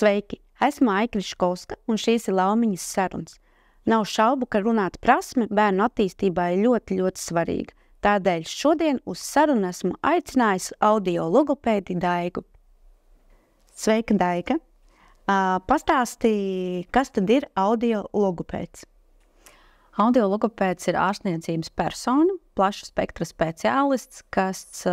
Sveiki! Esmu Aika Riškovska, un šīs ir Laumiņas sarunas. Nav šaubu, ka runāt prasme bērnu attīstībā ir ļoti, ļoti svarīga. Tādēļ šodien uz sarunu esmu aicinājusi audio logopēdi Daigu. Sveika, Daiga! Pastāstīji, kas tad ir audio logopēds? Audio logopēds ir ārstniecības persona, plaša spektra speciālists, kas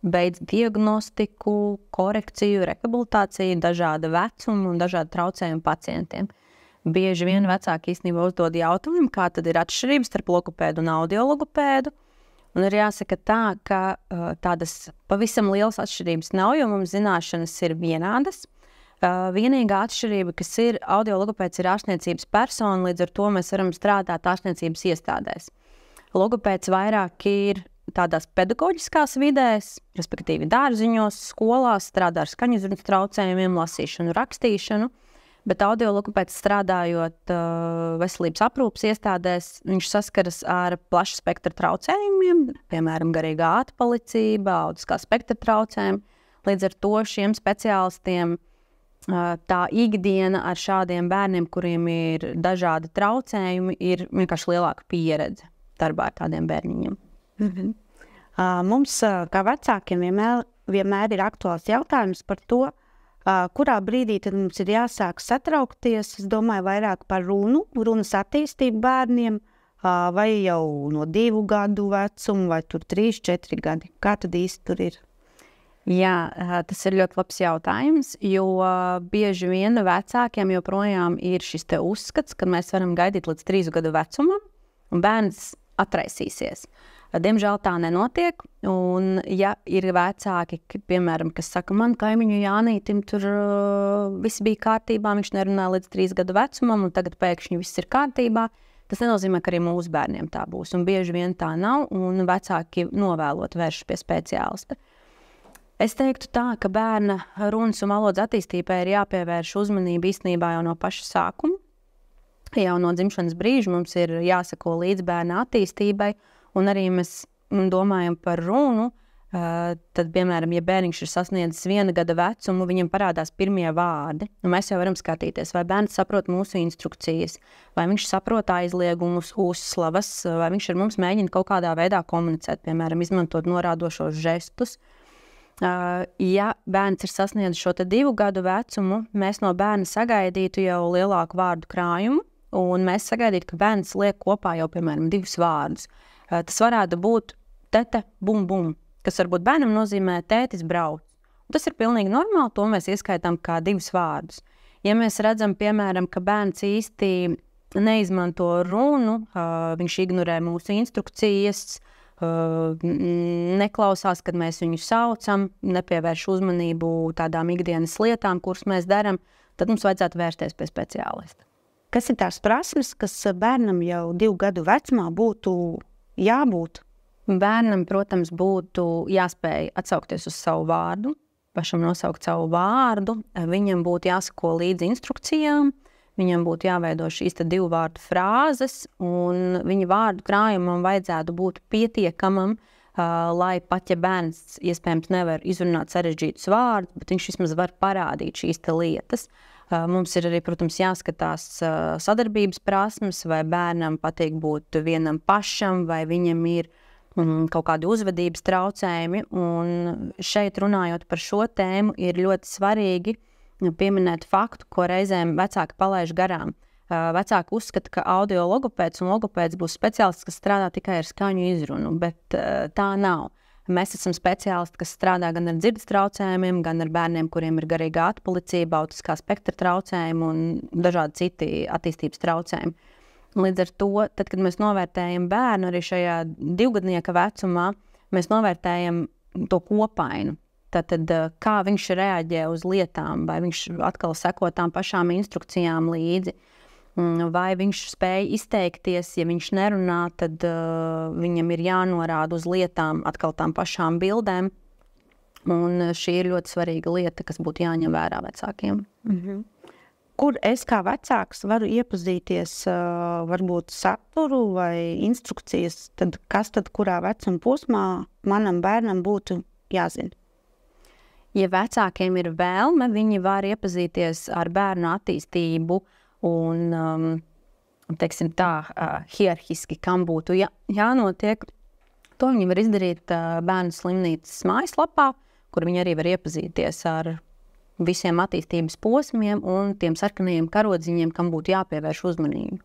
beidz diagnostiku, korekciju, rehabilitāciju, dažāda vecuma un dažādu traucējumu pacientiem. Bieži vien vecāki īstenībā uzdod jautājumu, kā tad ir atšķirības starp logopēdu un audiologopēdu. Un ir jāsaka tā, ka tādas pavisam lielas atšķirības nav, jo mums zināšanas ir vienādas. Vienīgā atšķirība, kas ir, audiologopēds ir ārstniecības persona, līdz ar to mēs varam strādāt ārstniecības iestādēs. Logopēds vairāk ir tādās pedagoģiskās vidēs, respektīvi dārziņos, skolās, strādā ar skaņuzrunas traucējumiem, lasīšanu, rakstīšanu, bet audiologopēds strādājot veselības aprūpes iestādēs, viņš saskaras ar plaša spektra traucējumiem, piemēram, garīgā atpalicība, autiskā spektra traucējumi. Līdz ar to šiem speciālistiem tā ikdiena ar šādiem bērniem, kuriem ir dažādi traucējumi, ir vienkārši lielāka pieredze darbā ar tādiem bērniņiem. Mums, kā vecākiem, vienmēr ir aktuāls jautājums par to, kurā brīdī tad mums ir jāsāk satraukties, es domāju, vairāk par runas attīstību bērniem, vai jau no 2 gadu vecumu, vai tur 3, 4 gadi. Kā tad īsti tur ir? Jā, tas ir ļoti labs jautājums, jo bieži vien vecākiem joprojām ir šis te uzskats, ka mēs varam gaidīt līdz 3 gadu vecumam, un bērns atraisīsies. Diemžēl tā nenotiek, un ja ir vecāki, piemēram, kas saka, man kaimiņu Jānītim tur viss bija kārtībā, viņš nerunāja līdz 3 gadu vecumam, un tagad pēkšņi viss ir kārtībā, tas nenozīmē, ka arī mūsu bērniem tā būs, un bieži vien tā nav, un vecāki novēlot vēršas pie speciālista. Es teiktu tā, ka bērna runas un valodas attīstībai ir jāpievērš uzmanība īstenībā jau no paša sākuma. Jau no dzimšanas brīža mums ir jāsako līdz bērna attīstībai, un arī mēs domājam par runu, tad, piemēram, ja bērniņš ir sasniedzis 1 gada vecumu, viņam parādās pirmie vārdi, un mēs jau varam skatīties, vai bērns saprot mūsu instrukcijas, vai viņš saprot aizliegumus, uzslavas, vai viņš ar mums mēģina kaut kādā veidā komunicēt, piemēram, izmantot norādošos žestus. Ja bērns ir sasniedzis šo 2 gadu vecumu, mēs no bērna sagaidītu jau lielāku vārdu krājumu, un mēs sagaidītu, ka bērns liek kopā jau, piemēram, 2 vārdus. Tas varētu būt tete, bum, bum, kas varbūt bērnam nozīmē tētis brauc. Un tas ir pilnīgi normāli, to mēs ieskaitām kā 2 vārdus. Ja mēs redzam, piemēram, ka bērns īsti neizmanto runu, viņš ignorē mūsu instrukcijas, neklausās, kad mēs viņu saucam, nepievērš uzmanību tādām ikdienas lietām, kuras mēs darām, tad mums vajadzētu vērsties pie speciālista. Kas ir tās prasmes, kas bērnam jau 2 gadu vecumā būtu jābūt? Bērnam, protams, būtu jāspēj atsaukties uz savu vārdu, pašam nosaukt savu vārdu, viņam būtu jāsako līdzi instrukcijām, viņam būtu jāveido šīs 2 vārdu frāzes, un viņa vārdu krājumam vajadzētu būt pietiekamam, lai pat ja bērns iespējams nevar izrunāt sarežģītus vārdus, bet viņš vismaz var parādīt šīs lietas. Mums ir arī, protams, jāskatās sadarbības prasmes, vai bērnam patīk būt vienam pašam, vai viņam ir kaut kādi uzvedības traucējumi. Un šeit runājot par šo tēmu, ir ļoti svarīgi pieminēt faktu, ko reizēm vecāki palaiž garām. Vecāki uzskata, ka audio logopēds un logopēds būs speciālists, kas strādā tikai ar skaņu izrunu, bet tā nav. Mēs esam speciālisti, kas strādā gan ar dzirdes traucējumiem, gan ar bērniem, kuriem ir garīgā atpalicība, autiskā spektra traucējumi un dažādi citi attīstības traucējumi. Līdz ar to, tad, kad mēs novērtējam bērnu arī šajā 2-gadnieka vecumā, mēs novērtējam to kopainu. Tātad, kā viņš reaģē uz lietām, vai viņš atkal seko tām pašām instrukcijām līdzi, vai viņš spēj izteikties, ja viņš nerunā, tad viņam ir jānorāda uz lietām atkal tām pašām bildēm. Un šī ir ļoti svarīga lieta, kas būtu jāņem vērā vecākiem. Kur es kā vecāks varu iepazīties varbūt saturu vai instrukcijas, tad kas tad kurā vecuma posmā manam bērnam būtu jāzina? Ja vecākiem ir vēlme, viņi var iepazīties ar bērnu attīstību un, teiksim tā, hierarhiski, kam būtu jānotiek. To viņi var izdarīt bērnu slimnīcas mājaslapā, kur viņi arī var iepazīties ar visiem attīstības posmiem un tiem sarkanajiem karodziņiem, kam būtu jāpievērš uzmanību.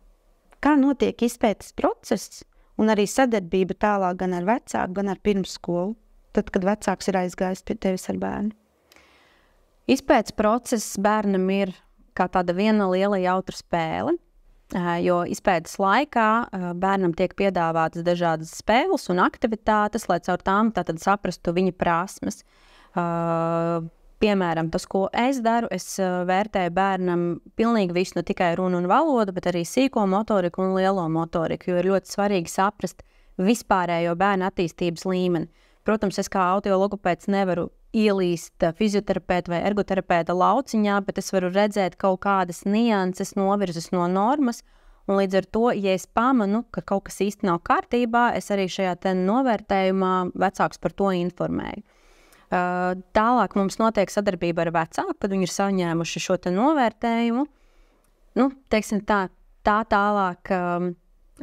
Kā notiek izpētes process un arī sadarbība tālāk gan ar vecāku, gan ar pirmsskolu, tad, kad vecāks ir aizgājis pie tevis ar bērnu? Izpētes process bērnam ir kā tāda viena liela jautra spēle, jo izpētes laikā bērnam tiek piedāvātas dažādas spēles un aktivitātes, lai caur tām tātad saprastu viņa prasmes. Piemēram, tas, ko es daru, es vērtēju bērnam pilnīgi visu, ne tikai runu un valodu, bet arī sīko motoriku un lielo motoriku, jo ir ļoti svarīgi saprast vispārējo bērnu attīstības līmeni. Protams, es kā audiologopēds nevaru ielīst fizioterapeita vai ergoterapeita lauciņā, bet es varu redzēt kaut kādas nianses, novirzes no normas, un līdz ar to, ja es pamanu, ka kaut kas īsti nav kārtībā, es arī šajā novērtējumā vecāks par to informēju. Tālāk mums notiek sadarbība ar vecāku, kad viņi ir saņēmuši šo novērtējumu. Teiksim tā tālāk,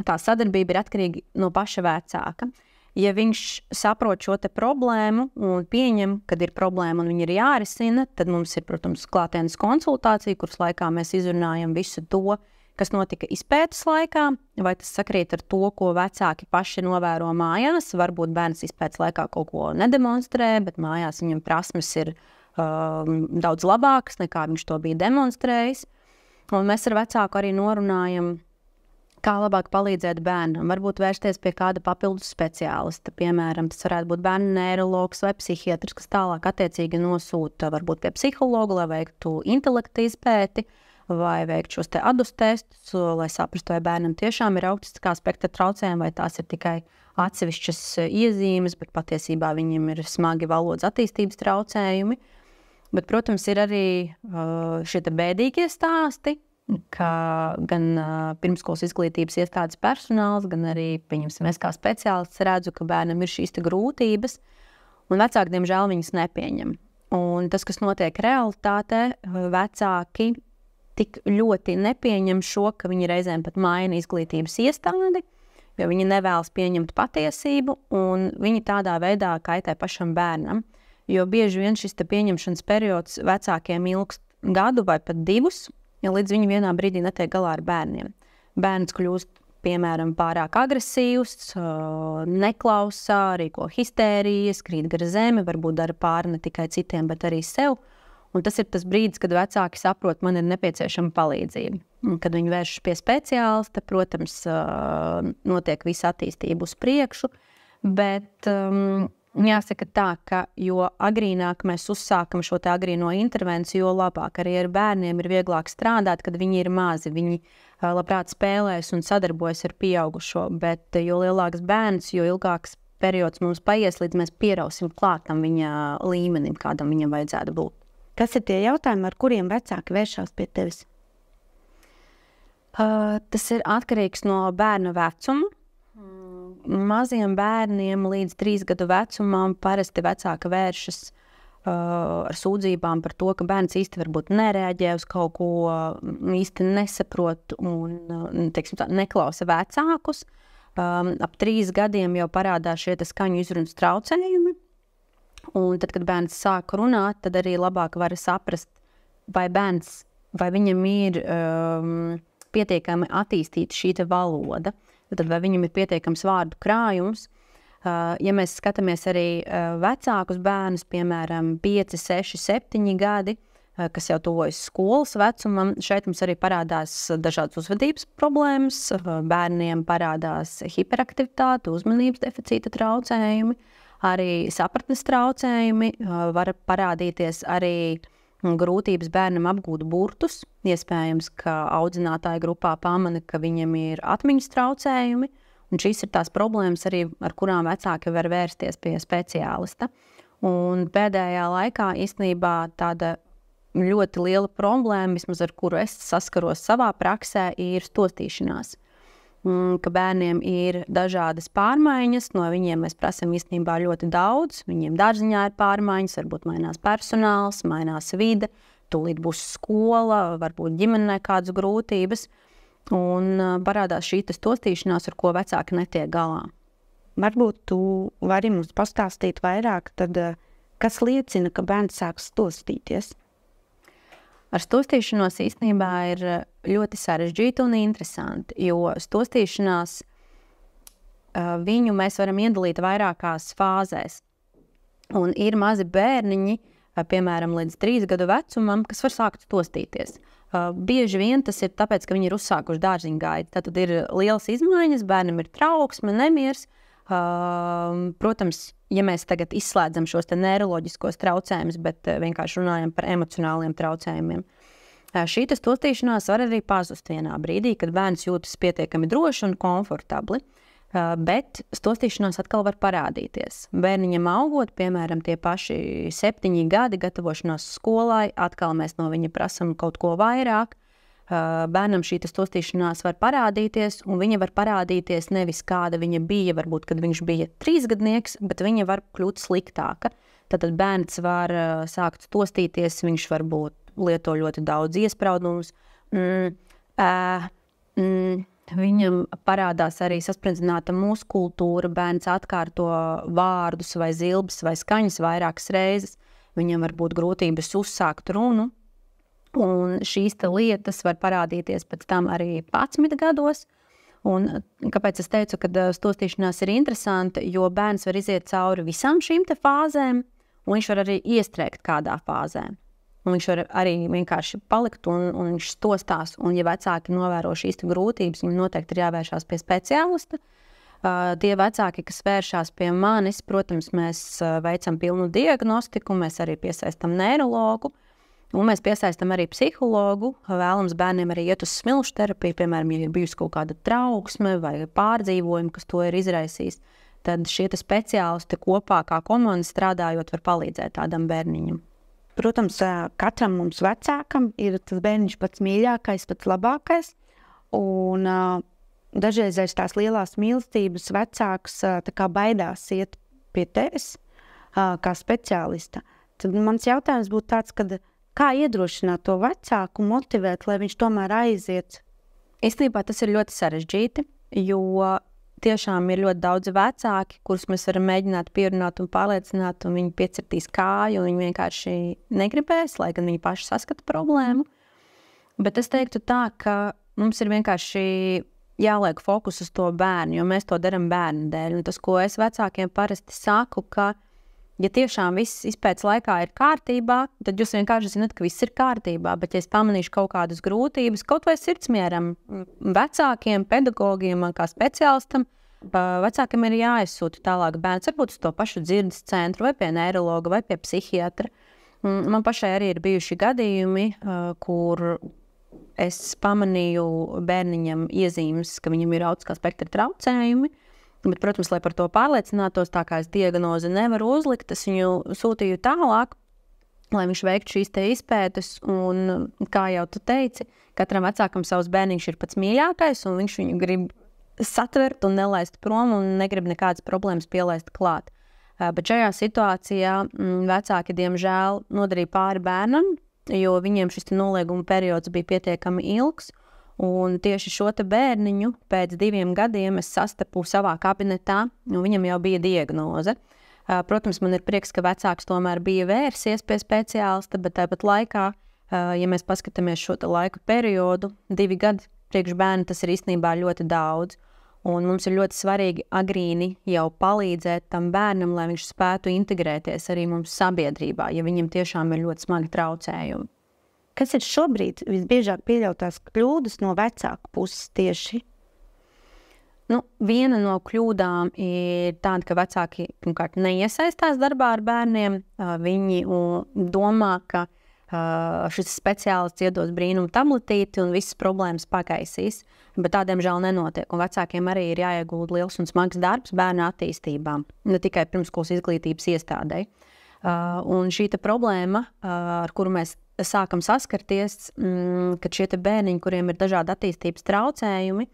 tā sadarbība ir atkarīga no paša vecāka. Ja viņš saprot šo problēmu un pieņem, kad ir problēma un viņa ir jārisina, tad mums ir, protams, klātienes konsultācija, kuras laikā mēs izrunājam visu to, kas notika izpētes laikā, vai tas sakrīt ar to, ko vecāki paši novēro mājās. Varbūt bērns izpētes laikā kaut ko nedemonstrē, bet mājās viņam prasmes ir daudz labākas, nekā viņš to bija demonstrējis. Un mēs ar vecāku arī norunājam, kā labāk palīdzēt bērnam. Varbūt vērsties pie kāda papildus speciālista. Piemēram, tas varētu būt bērnu neirologs vai psihiatrs, kas tālāk attiecīgi nosūta varbūt pie psihologa, lai veiktu intelekta izpēti vai veiktu šos ADUS testus, lai saprastu, vai bērnam tiešām ir autistiskā spektra traucējumi, vai tās ir tikai atsevišķas iezīmes, bet patiesībā viņiem ir smagi valodas attīstības traucējumi. Bet, protams, ir arī šie bēdīgie stāsti, ka gan pirmskolas izglītības iestādes personāls, gan arī, pieņemsim, es kā speciālists redzu, ka bērnam ir šīs grūtības, un vecāki, diemžēl, viņas nepieņem. Un tas, kas notiek realitātē, vecāki tik ļoti nepieņem šo, ka viņi reizēm pat maina izglītības iestādi, jo viņi nevēlas pieņemt patiesību, un viņi tādā veidā kaitē pašam bērnam. Jo bieži vien šis pieņemšanas periods vecākiem ilgst gadu vai pat 2, ja līdz viņi vienā brīdī netiek galā ar bērniem. Bērns kļūst, piemēram, pārāk agresīvs, neklausā, rīko histērijas, krīt gar zemi, varbūt dara pāri ne tikai citiem, bet arī sev. Un tas ir tas brīdis, kad vecāki saprot, man ir nepieciešama palīdzība. Un, kad viņi vēršas pie speciālista, protams, notiek visa attīstība uz priekšu, bet jāsaka tā, ka jo agrīnāk mēs uzsākam šo agrīno intervenciju, jo labāk arī ar bērniem ir vieglāk strādāt, kad viņi ir mazi. Viņi labprāt spēlēs un sadarbojas ar pieaugušo, bet jo lielāks bērns, jo ilgāks periods mums paies, līdz mēs pierausim klātam viņa līmenim, kādam viņam vajadzētu būt. Kas ir tie jautājumi, ar kuriem vecāki vēršās pie tevis? Tas ir atkarīgs no bērna vecuma. Maziem bērniem līdz 3 gadu vecumam parasti vecāki vēršas ar sūdzībām par to, ka bērns īsti varbūt nereaģē uz kaut ko, īsti nesaprot un teiksim tā, neklausa vecākus. Ap 3 gadiem jau parādās šie skaņu izrunas traucējumi. Un tad, kad bērns sāk runāt, tad arī labāk var saprast, vai viņam ir pietiekami attīstīta šī valoda, tad vai viņam ir pietiekams vārdu krājums. Ja mēs skatāmies arī vecākus bērnus, piemēram, 5, 6, 7 gadi, kas jau tuvojas skolas vecumam, šeit mums arī parādās dažādas uzvedības problēmas, bērniem parādās hiperaktivitāte, uzmanības deficīta traucējumi, arī sapratnes traucējumi, var parādīties arī grūtības bērnam apgūt burtus. Iespējams, ka audzinātāja grupā pamana, ka viņam ir atmiņas traucējumi, un šīs ir tās problēmas arī, ar kurām vecāki var vērsties pie speciālista. Un pēdējā laikā īstenībā tāda ļoti liela problēma, vismaz ar kuru es saskaros savā praksē, ir stostīšanās. ka bērniem ir dažādas pārmaiņas. No viņiem mēs prasām īstenībā ļoti daudz. Viņiem dārziņā ir pārmaiņas, varbūt mainās personāls, mainās vide, tūlīt būs skola, varbūt ģimenē kādas grūtības. Un parādās šī tostīšanās, ar ko vecāki netiek galā. Varbūt tu vari mums pastāstīt vairāk, tad, kas liecina, ka bērns sāk stostīties? Ar stostīšanos īstenībā ir ļoti sarežģīti un interesanti, jo stostīšanās viņu mēs varam iedalīt vairākās fāzēs. Un ir mazi bērniņi, piemēram, līdz 3 gadu vecumam, kas var sākt stostīties. Bieži vien tas ir tāpēc, ka viņi ir uzsākuši dārziņu gaidi. Tad ir lielas izmaiņas, bērnam ir trauksme, nemieris. Protams, ja mēs tagad izslēdzam šos neiroloģiskos traucējumus, bet vienkārši runājam par emocionāliem traucējumiem. Šī stostīšanās var arī pazust vienā brīdī, kad bērns jūtas pietiekami droši un komfortabli, bet stostīšanās atkal var parādīties. Bērniņam augot, piemēram, tie paši 7 gadi gatavošanās skolai, atkal mēs no viņa prasam kaut ko vairāk. Bērnam šī stostīšanās var parādīties, un viņa var parādīties nevis kāda viņa bija, varbūt, kad viņš bija 3-gadnieks, bet viņa var kļūt sliktāka. Tad bērns var sākt stostīties, viņš varbūt lieto ļoti daudz iespraudumus. Viņam parādās arī sasprindzināt muskultūra, bērns atkārto vārdus vai zilbes vai skaņas vairākas reizes. Viņam var būt grūtības uzsākt runu. Un šīs lietas var parādīties pēc tam arī 11 gados. Un kāpēc es teicu, ka stostīšanās ir interesanta, jo bērns var iziet cauri visām šīm fāzēm, un viņš var arī iestrēgt kādā fāzē. Un viņš var arī vienkārši palikt un viņš stostās. Un ja vecāki novēro šīs grūtības, viņiem noteikti ir jāvēršās pie speciālista. Tie vecāki, kas vēršās pie manis, protams, mēs veicam pilnu diagnostiku, mēs arī piesaistam neirologu. Un mēs piesaistam arī psihologu, vēlams bērniem arī iet uz smilšu terapiju, piemēram, ja ir bijusi kaut kāda trauksme vai pārdzīvojumi, kas to ir izraisījis, tad šie speciālisti kopā kā komanda strādājot var palīdzēt tādam bērniņam. Protams, katram mums vecākam ir tas bērniņš pats mīļākais, pats labākais, un dažreiz aiz tās lielās mīlestības vecāks tā kā baidās iet pie tevis kā speciālista. Tad mans jautājums būtu tāds, kad kā iedrošināt to vecāku, motivēt, lai viņš tomēr aiziet? Īstenībā tas ir ļoti sarežģīti, jo tiešām ir ļoti daudz vecāki, kurus mēs varam mēģināt pierunāt un pārliecināt, un viņi piecirtīs kāju, un viņi vienkārši negribēs, lai gan viņi paši saskata problēmu. Bet es teiktu tā, ka mums ir vienkārši jāliek fokus uz to bērnu, jo mēs to darām bērnu dēļ. Un tas, ko es vecākiem parasti saku, ka ja tiešām viss izpētes laikā ir kārtībā, tad jūs vienkārši zināt, ka viss ir kārtībā, bet ja es pamanīšu kaut kādas grūtības, kaut vai sirdsmieram, vecākiem, pedagogiem, kā speciālistam, vecākiem ir jāizsūta tālāk bērns, varbūt uz to pašu dzirdes centru, vai pie neirologa, vai pie psihiatra. Man pašai arī ir bijuši gadījumi, kur es pamanīju bērniņam iezīmes, ka viņam ir autiskā spektra traucējumi. Bet, protams, lai par to pārliecinātos, tā kā es diagnozi nevaru uzlikt, es viņu sūtīju tālāk, lai viņš veiktu šīs izpētes. Un, kā jau tu teici, katram vecākam savs bērniņš ir pats mīļākais, un viņš viņu grib satvert un nelaist prom un negrib nekādas problēmas pielaist klāt. Bet šajā situācijā vecāki, diemžēl, nodarīja pāri bērnam, jo viņiem šis nolieguma periods bija pietiekami ilgs. Un tieši šo bērniņu pēc 2 gadiem es sastapu savā kabinetā, un viņam jau bija diagnoze. Protams, man ir prieks, ka vecāks tomēr bija vērsies pie speciālista, bet tāpat laikā, ja mēs paskatāmies šo laika periodu, 2 gadi priekš bērnu, tas ir īstenībā ļoti daudz. Un mums ir ļoti svarīgi agrīni jau palīdzēt tam bērnam, lai viņš spētu integrēties arī mums sabiedrībā, ja viņam tiešām ir ļoti smagi traucējumi. Kas ir šobrīd visbiežāk pieļautās kļūdas no vecāku puses tieši? Viena no kļūdām ir tāda, ka vecāki pirmkārt neiesaistās darbā ar bērniem. Viņi domā, ka šis speciālists iedos brīnumu tabletīti un visas problēmas pagaisīs, bet tā diemžēl nenotiek. Un vecākiem arī ir jāiegulda liels un smags darbs bērna attīstībā, ne tikai pirmskolas izglītības iestādei. Un šī problēma, ar kuru mēs sākam saskarties, kad šie bērniņi, kuriem ir dažādi attīstības traucējumi,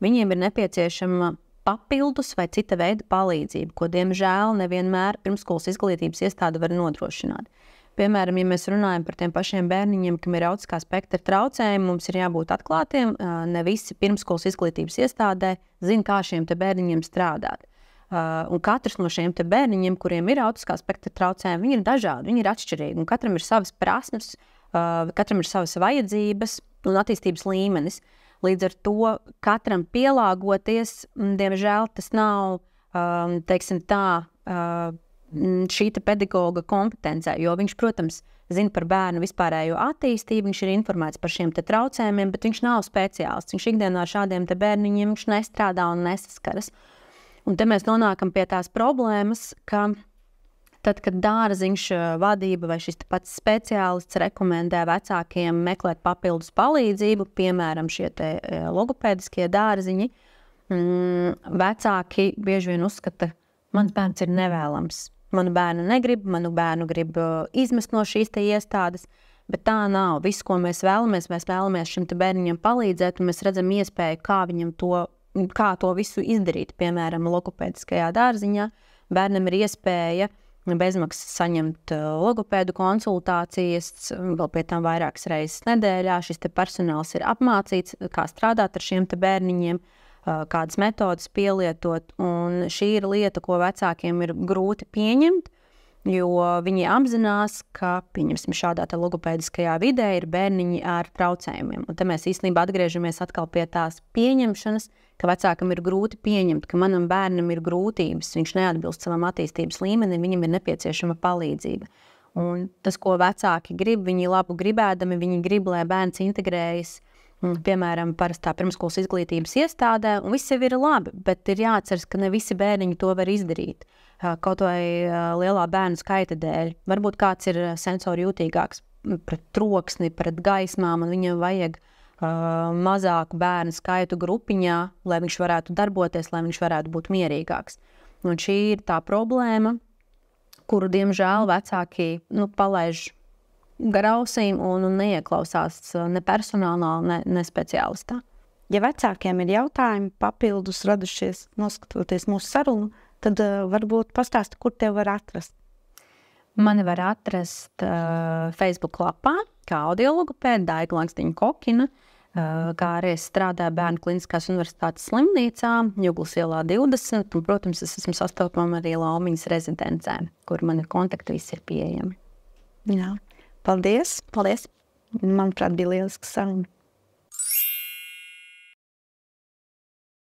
viņiem ir nepieciešama papildus vai cita veida palīdzība, ko, diemžēl, nevienmēr pirmsskolas izglītības iestāde var nodrošināt. Piemēram, ja mēs runājam par tiem pašiem bērniņiem, kam ir autiskā spektra traucējumi, mums ir jābūt atklātiem. Ne visi pirmsskolas izglītības iestādē zina, kā šiem te bērniņiem strādāt. Un katrs no šiem te bērniņiem, kuriem ir autiskā spektra traucējumi, viņi ir dažādi, viņi ir atšķirīgi. Un katram ir savas prasmes, katram ir savas vajadzības un attīstības līmenis. Līdz ar to katram pielāgoties, diemžēl, tas nav, teiksim tā, šī pedagoga kompetencē, jo viņš, protams, zina par bērnu vispārējo attīstību, viņš ir informēts par šiem te traucējumiem, bet viņš nav speciālists. Viņš ikdienā ar šādiem te bērniņiem viņš nestrādā un nesaskaras. Un te mēs nonākam pie tās problēmas, ka tad, kad dārziņš vadība vai šis pats speciālists rekomendē vecākiem meklēt papildus palīdzību, piemēram, šie te logopēdiskie dārziņi, vecāki bieži vien uzskata, mans bērns ir nevēlams. Manu bērnu negrib, manu bērnu grib izmest no šīs te iestādes, bet tā nav. Viss, ko mēs vēlamies šim te bērniņam palīdzēt, un mēs redzam iespēju, kā to visu izdarīt. Piemēram, logopēdiskajā dārziņā bērnam ir iespēja bezmaksas saņemt logopēdu konsultācijas, vēl pie tam vairākas reizes nedēļā. Šis te personāls ir apmācīts, kā strādāt ar šiem te bērniņiem, kādas metodas pielietot, un šī ir lieta, ko vecākiem ir grūti pieņemt, jo viņi apzinās, ka, pieņemsim, šādā te logopēdiskajā vidē ir bērniņi ar traucējumiem. Un te mēs īstenībā atgriežamies atkal pie tās pieņemšanas, ka vecākam ir grūti pieņemt, ka manam bērnam ir grūtības, viņš neatbilst savam attīstības līmenim, viņam ir nepieciešama palīdzība. Un tas, ko vecāki grib, viņi labu gribēdami, viņi grib, lai bērns integrējas piemēram, parastā pirmsskolas izglītības iestādē, un viss jau ir labi, bet ir jāatceras, ka ne visi bērniņi to var izdarīt. Kaut vai lielā bērnu skaita dēļ. Varbūt kāds ir sensori jūtīgāks pret troksni, pret gaismām, un viņam vajag mazāku bērnu skaitu grupiņā, lai viņš varētu darboties, lai viņš varētu būt mierīgāks. Un šī ir tā problēma, kuru, diemžēl, vecāki palaiž garausīm un neieklausās ne personālā, ne speciālistā. Ja vecākiem ir jautājumi papildus radušies, noskatoties mūsu sarunu, tad varbūt pastāsti, kur te var atrast. Mani var atrast Facebook lapā, kā audiologopēda Daiga Lankstiņa-Kokina, kā arī es strādāju Bērnu Kliniskās universitātes slimnīcā, Juglas ielā 20, un, protams, es esmu sastopama arī Laumiņas rezidencē, kur mani kontakti visi ir pieejami. Jā. Paldies! Paldies! Manuprāt, bija lielisks saruna.